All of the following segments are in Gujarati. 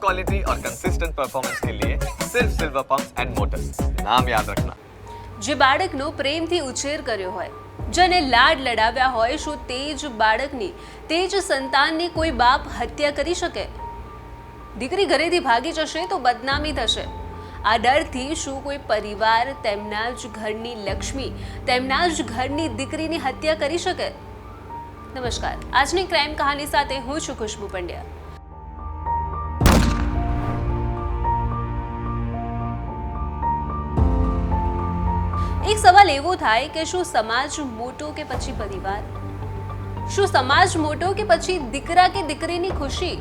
क्वालिटी और कंसिस्टेंट परफॉर्मेंस के लिए सिर्फ सिल्वर पंप्स एंड मोटर्स, नाम याद रखना। જે બાળકનો પ્રેમથી ઉછેર કર્યો હોય, જેને લાડ લડાવ્યા હોય, શું તે જ બાળકની, તે જ સંતાનની કોઈ બાપ હત્યા કરી શકે? દીકરી ઘરેથી ભાગી જશે તો બદનામી થશે, આ ડરથી શું કોઈ પરિવાર તેમના જ ઘરની લક્ષ્મી, તેમના જ ઘરની દીકરીની હત્યા કરી શકે? નમસ્કાર, આજની ક્રાઇમ કહાની સાથે હું છું ખુશ્બુ પંડ્યા। એક સવાલ એવો થાય કે શું સમાજ મોટો કે પછી પરિવાર? શું સમાજ મોટો કે પછી દીકરા કે દીકરીની ખુશી?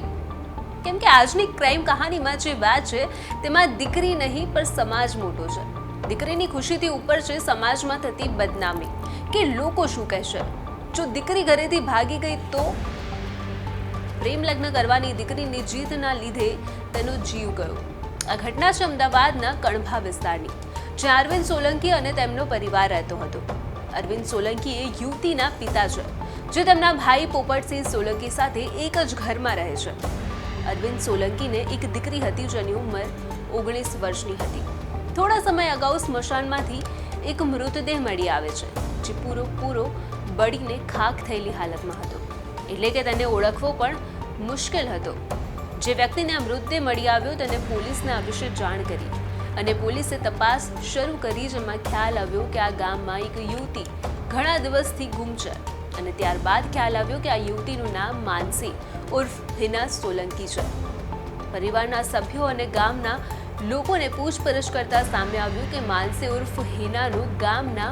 કેમ કે આજની ક્રાઇમ કહાનીમાં જે વાત છે તેમાં દીકરી નહીં પણ સમાજ મોટો છે। દીકરીની ખુશીથી ઉપર છે સમાજમાં થતી બદનામી કે લોકો શું કહેશે। જો દીકરી ઘરેથી ભાગી ગઈ તો પ્રેમ લગ્ન કરવાની દીકરીની જીદના લીધે તેનો જીવ ગયો। આ ઘટના છે અમદાવાદના કણભા વિસ્તારની, જ્યાં અરવિંદ સોલંકી અને તેમનો પરિવાર રહેતો હતો। અરવિંદ સોલંકી એ યુવતીના પિતા છે, જે તેમના ભાઈ પોપટસિંહ સોલંકી સાથે એક જ ઘરમાં રહે છે। અરવિંદ સોલંકીને એક દીકરી હતી જેની ઉંમર 19 વર્ષની હતી। થોડા સમય અગાઉ સ્મશાનમાંથી એક મૃતદેહ મળી આવે છે, જે પૂરો બળીને ખાખ થયેલી હાલતમાં હતો, એટલે કે તેને ઓળખવો પણ મુશ્કેલ હતો। જે વ્યક્તિને આ મૃતદેહ મળી આવ્યો તેને પોલીસને આ વિશે જાણ કરી અને પોલીસે તપાસ શરૂ કરી, જેમાં ખ્યાલ આવ્યો કે આ ગામમાં એક યુવતી ઘણા દિવસથી ગુમ છે અને ત્યારબાદ ખ્યાલ આવ્યો કે આ યુવતીનું નામ માનસી ઉર્ફ હિના સોલંકી છે। પરિવારના સભ્યો અને ગામના લોકોને પૂછપરછ કરતા સામે આવ્યું કે માનસી ઉર્ફ હિનાનો ગામના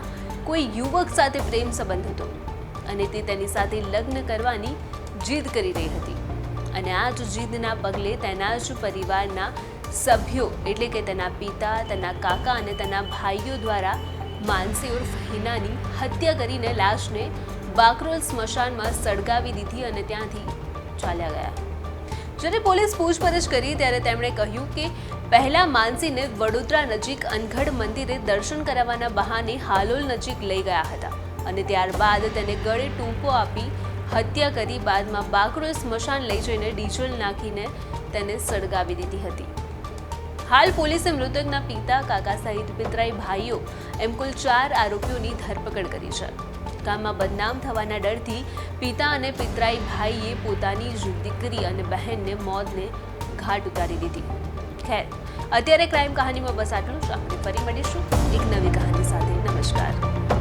કોઈ યુવક સાથે પ્રેમ સંબંધ હતો અને તે તેની સાથે લગ્ન કરવાની જીદ કરી રહી હતી અને આ જ જીદના પગલે તેના જ પરિવારના સભ્યો એટલે કે તેના પિતા, તેના કાકા અને તેના ભાઈઓ દ્વારા માનસી ઉર્ફ હિનાની હત્યા કરીને લાશને બાકરોલ સ્મશાનમાં સળગાવી દીધી અને ત્યાંથી ચાલ્યા ગયા। જ્યારે પોલીસ પૂછપરછ કરી ત્યારે તેમણે કહ્યું કે પહેલા માનસીને વડોદરા નજીક અનગઢ મંદિરે દર્શન કરાવવાના બહાને હાલોલ નજીક લઈ ગયા હતા અને ત્યારબાદ તેને ગળે ટૂંપો આપી હત્યા કરી બાદમાં બાકરોલ સ્મશાન લઈ જઈને ડીઝલ નાખીને તેને સળગાવી દીધી હતી। હાલ પોલીસે મૃતકના પિતા, કાકા સહિત પિતરાઈ ભાઈઓ એમ કુલ 4 આરોપીઓની ધરપકડ કરી છે। ગામમાં બદનામ થવાના ડરથી પિતા અને પિતરાઈ ભાઈએ પોતાની જ દીકરી અને બહેનને મોતને ઘાટ ઉતારી દીધી। ખેર, અત્યારે ક્રાઇમ કહાનીમાં બસ આટલું જ। આપણે ફરી મળીશું એક નવી કહાની સાથે। નમસ્કાર।